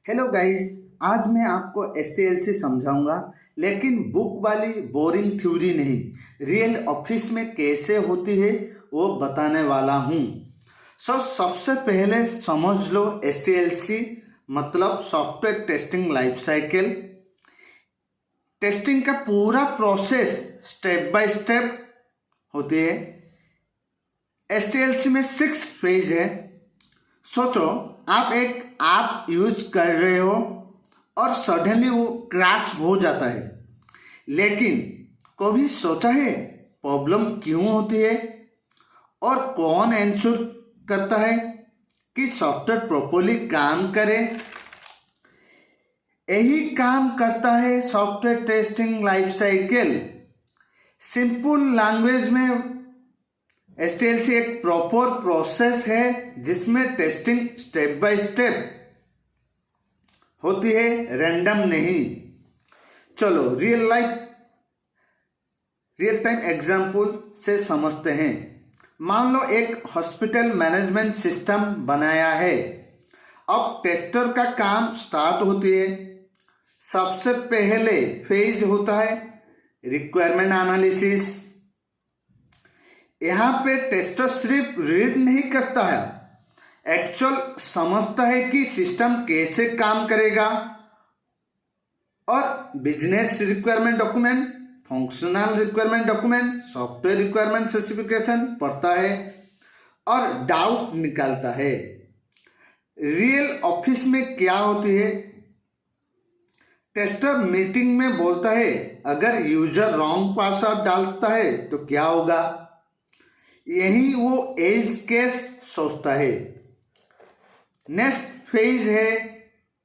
Hello guys, आज मैं आपको एसटीएलसी समझाऊंगा, लेकिन बुक वाली बोरिंग थ्योरी नहीं, रियल ऑफिस में कैसे होती है वो बताने वाला हूँ। सबसे पहले समझ लो एसटीएलसी मतलब software testing life cycle. Testing का पूरा प्रोसेस स्टेप बाय स्टेप होती है। एसटीएलसी में 6 फेज है। सोचो आप एक ऐप यूज कर रहे हो और सडनली वो क्रैश हो जाता है, लेकिन कभी सोचा है प्रॉब्लम क्यों होती है और कौन एंश्योर करता है कि सॉफ्टवेयर प्रॉपर्ली काम करे? यही काम करता है software testing life cycle. Simple language में एसटीएलसी एक प्रॉपर प्रोसेस है जिसमें टेस्टिंग स्टेप बाय स्टेप होती है, रैंडम नहीं। चलो रियल टाइम एग्जाम्पल से समझते हैं। मान लो एक हॉस्पिटल मैनेजमेंट सिस्टम बनाया है। अब टेस्टर का काम स्टार्ट होती है। सबसे पहले फेज होता है रिक्वायरमेंट एनालिसिस। यहाँ पे टेस्टर सिर्फ रीड नहीं करता है, एक्चुअल समझता है कि सिस्टम कैसे काम करेगा और business requirement document, functional requirement document, software requirement specification पढ़ता है और डाउट निकालता है। रियल ऑफिस में क्या होती है? टेस्टर मीटिंग में बोलता है अगर यूजर रॉन्ग पासवर्ड डालता है तो क्या होगा, यही वो एज केस सोचता है। नेक्स्ट फेज है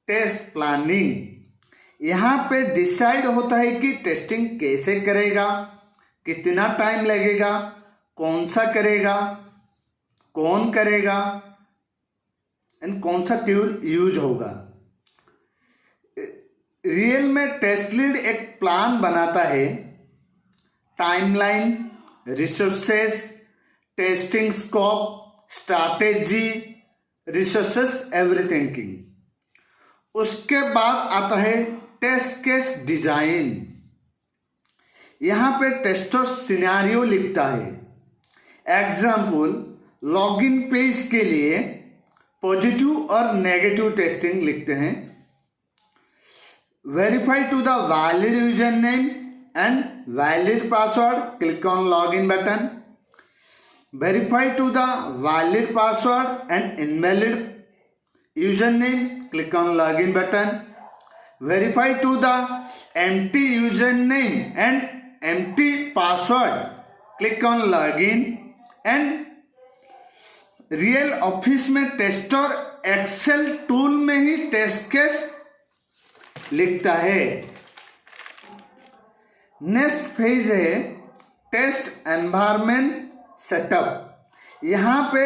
टेस्ट प्लानिंग। यहाँ पे डिसाइड होता है कि टेस्टिंग कैसे करेगा, कितना टाइम लगेगा, कौन सा करेगा, कौन करेगा एंड कौन सा टूल यूज होगा। रियल में टेस्ट लीड एक प्लान बनाता है, timeline, resources, testing scope, strategy, resources, everything. उसके बाद आता है टेस्ट केस डिजाइन। यहाँ पे टेस्टर सिनेरियो लिखता है। एग्जाम्पल, लॉगिन पेज के लिए पॉजिटिव और नेगेटिव टेस्टिंग लिखते हैं। Verify to the valid user name and valid password, click on login button. Verify to the valid password and invalid username, click on login button. Verify to the empty username and empty password, click on login. And real office में tester Excel tool में ही test case लिखता है। Next phase है test environment setup. यहाँ पे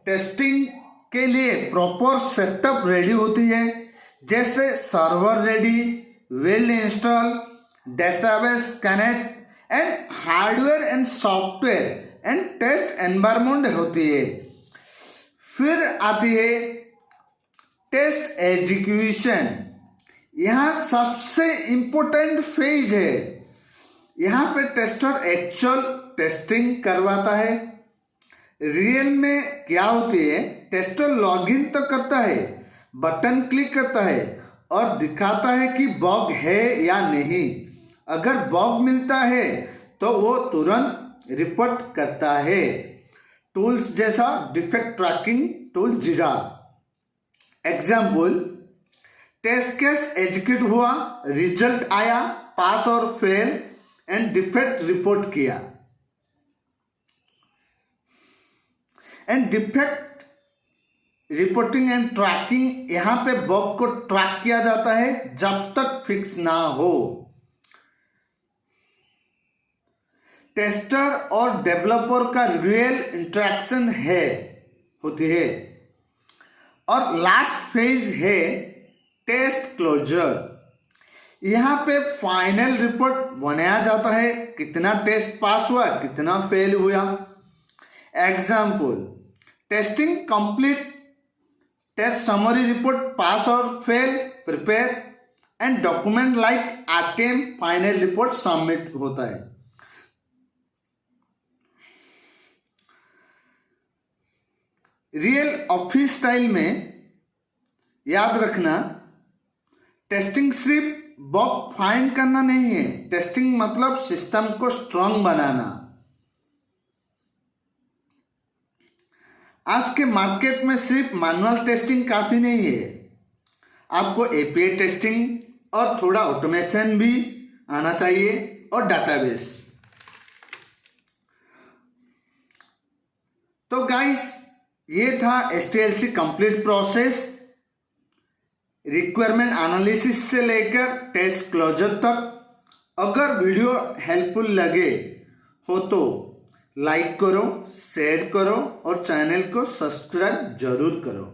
testing के लिए proper setup ready होती है, जैसे server ready, well install, database connect and hardware and software and test environment होती है। फिर आती है टेस्ट एग्जीक्यूशन। यहाँ सबसे इम्पोर्टेंट फेज है। यहाँ पे टेस्टर एक्चुअल टेस्टिंग करवाता है। रियल में क्या होती है, टेस्टर लॉगिन तो करता है, बटन क्लिक करता है और दिखाता है कि बग है या नहीं। अगर बग मिलता है तो वो तुरंत रिपोर्ट करता है। टूल्स जैसा defect tracking tool Jira. Example, test case execute हुआ, रिजल्ट आया, पास और फेल एंड डिफेक्ट रिपोर्ट किया। And defect reporting and tracking, यहाँ पे बग को ट्रैक किया जाता है जब तक फिक्स ना हो। टेस्टर और डेवलपर का रियल इंटरेक्शन होती है। और लास्ट फेज है टेस्ट क्लोजर। यहाँ पे फाइनल रिपोर्ट बनाया जाता है, कितना टेस्ट पास हुआ, कितना फेल हुआ। Example, testing complete test summary report pass और fail prepare and document like RTM final report submit होता है। रियल ऑफिस स्टाइल में याद रखना, टेस्टिंग सिर्फ बग फाइंड करना नहीं है, टेस्टिंग मतलब सिस्टम को स्ट्रांग बनाना। आज के मार्केट में सिर्फ मैनुअल टेस्टिंग काफी नहीं है, आपको एपीआई टेस्टिंग और थोड़ा ऑटोमेशन भी आना चाहिए और डाटाबेस। तो गाइस, ये था एसटीएलसी कंप्लीट प्रोसेस, रिक्वायरमेंट एनालिसिस से लेकर टेस्ट क्लोजर तक। अगर वीडियो हेल्पफुल लगे हो तो लाइक करो, शेयर करो और चैनल को सब्सक्राइब जरूर करो।